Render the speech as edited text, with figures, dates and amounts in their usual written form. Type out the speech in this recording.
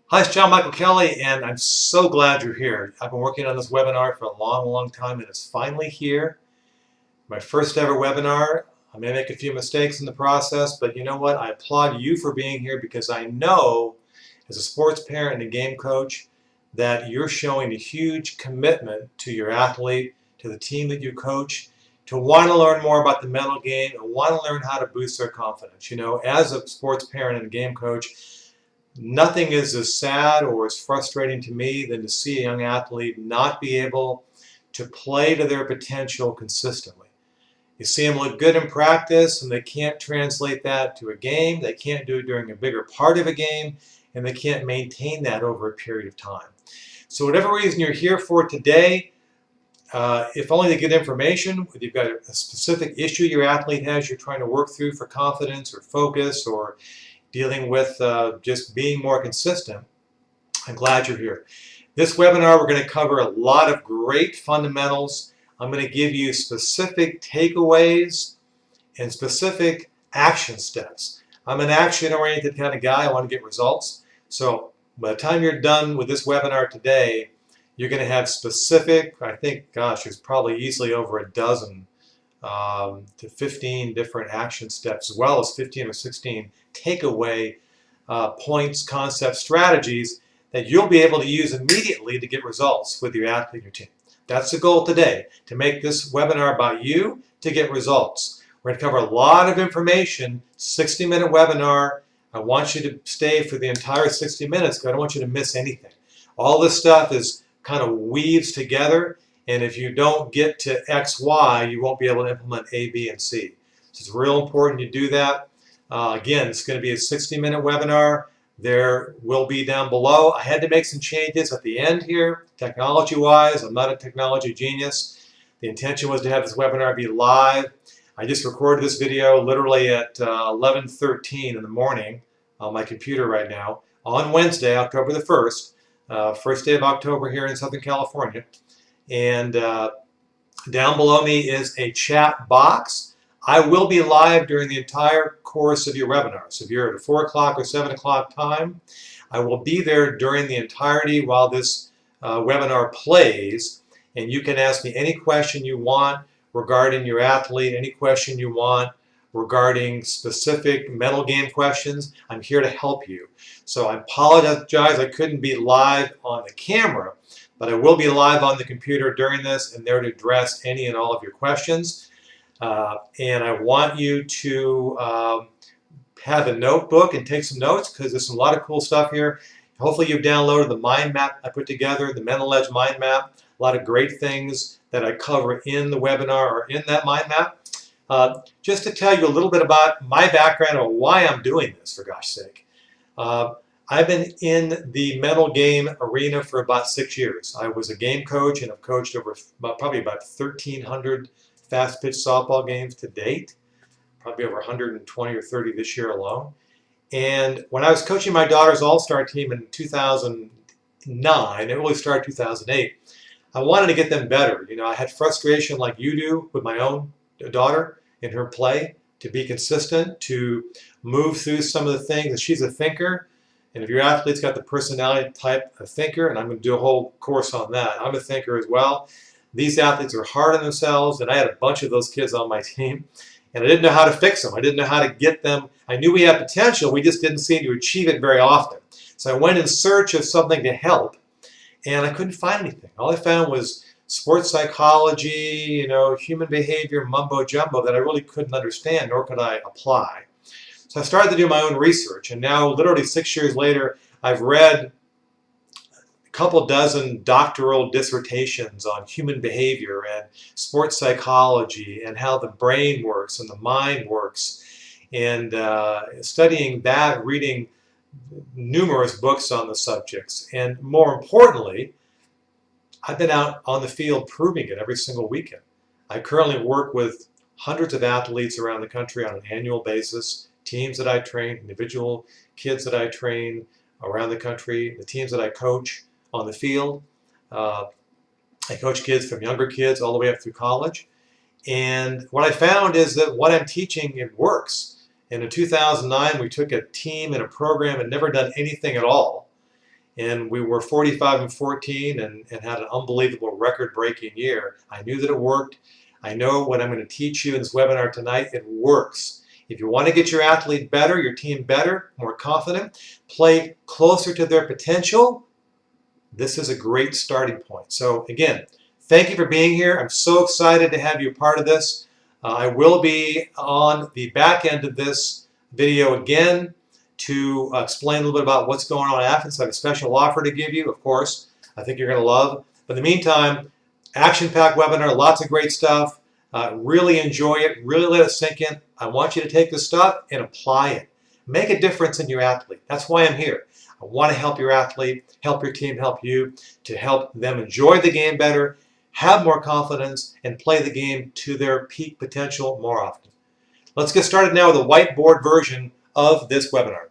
Hi, it's John Michael Kelly, and I'm so glad you're here. I've been working on this webinar for a long, long time, and it's finally here. My first ever webinar. I may make a few mistakes in the process, but you know what? I applaud you for being here because I know, as a sports parent and a game coach, that you're showing a huge commitment to your athlete, to the team that you coach, to want to learn more about the mental game and want to learn how to boost their confidence. You know, as a sports parent and a game coach, nothing is as sad or as frustrating to me than to see a young athlete not be able to play to their potential consistently. You see them look good in practice and they can't translate that to a game, they can't do it during a bigger part of a game, and they can't maintain that over a period of time. So whatever reason you're here for today, if only to get information, if you've got a specific issue your athlete has you're trying to work through for confidence or focus or dealing with just being more consistent, I'm glad you're here. This webinar, we're going to cover a lot of great fundamentals. I'm going to give you specific takeaways and specific action steps. I'm an action-oriented kind of guy. I want to get results. So by the time you're done with this webinar today, you're going to have specific, I think, gosh, there's probably easily over a dozen to 15 different action steps, as well as 15 or 16 takeaway points, concepts, strategies that you'll be able to use immediately to get results with your athlete and your team. That's the goal today, to make this webinar about you to get results. We're going to cover a lot of information, 60-minute webinar. I want you to stay for the entire 60 minutes because I don't want you to miss anything. All this stuff is kind of weaves together, and if you don't get to X, Y, you won't be able to implement A, B, and C. So it's real important you do that. Again, it's going to be a 60-minute webinar. There will be down below. I had to make some changes at the end here, technology-wise. I'm not a technology genius. The intention was to have this webinar be live. I just recorded this video literally at 11:13 in the morning on my computer right now on Wednesday, October the 1st, first day of October here in Southern California. And down below me is a chat box. I will be live during the entire course of your webinar. So if you're at a 4 o'clock or 7 o'clock time, I will be there during the entirety while this webinar plays. And you can ask me any question you want regarding your athlete, any question you want regarding specific mental game questions. I'm here to help you. So I apologize I couldn't be live on the camera, but I will be live on the computer during this and there to address any and all of your questions. And I want you to have a notebook and take some notes because there's a lot of cool stuff here. Hopefully you've downloaded the mind map I put together, the Mental Edge mind map. A lot of great things that I cover in the webinar or in that mind map. Just to tell you a little bit about my background and why I'm doing this, for gosh sake. I've been in the mental game arena for about 6 years. I was a game coach and I've coached over probably about 1,300 fast-pitch softball games to date, probably over 120 or 30 this year alone. And when I was coaching my daughter's all-star team in 2009, it really started 2008, I wanted to get them better. You know, I had frustration like you do with my own daughter in her play, to be consistent, to move through some of the things. And she's a thinker. And if your athlete's got the personality type of thinker, and I'm going to do a whole course on that, I'm a thinker as well. These athletes are hard on themselves, and I had a bunch of those kids on my team, and I didn't know how to fix them. I didn't know how to get them. I knew we had potential. We just didn't seem to achieve it very often. So I went in search of something to help, and I couldn't find anything. All I found was sports psychology, you know, human behavior, mumbo jumbo that I really couldn't understand, nor could I apply. So I started to do my own research, and now literally 6 years later, I've read a couple dozen doctoral dissertations on human behavior and sports psychology and how the brain works and the mind works, and studying that, reading numerous books on the subjects, and more importantly, I've been out on the field proving it every single weekend. I currently work with hundreds of athletes around the country on an annual basis, teams that I train, individual kids that I train around the country, the teams that I coach on the field. I coach kids from younger kids all the way up through college. And what I found is that what I'm teaching, it works. And in 2009, we took a team and a program and never done anything at all. and we were 45-14 and had an unbelievable record-breaking year. I knew that it worked. I know what I'm going to teach you in this webinar tonight, it works. If you want to get your athlete better, your team better, more confident, play closer to their potential, this is a great starting point. So again, thank you for being here. I'm so excited to have you a part of this. I will be on the back end of this video again to explain a little bit about what's going on at Athens. I have a special offer to give you, of course, I think you're going to love. But in the meantime, action-packed webinar, lots of great stuff. Really enjoy it, really let it sink in. I want you to take this stuff and apply it. Make a difference in your athlete. That's why I'm here. I want to help your athlete, help your team, help you, to help them enjoy the game better, have more confidence, and play the game to their peak potential more often. Let's get started now with a whiteboard version of this webinar.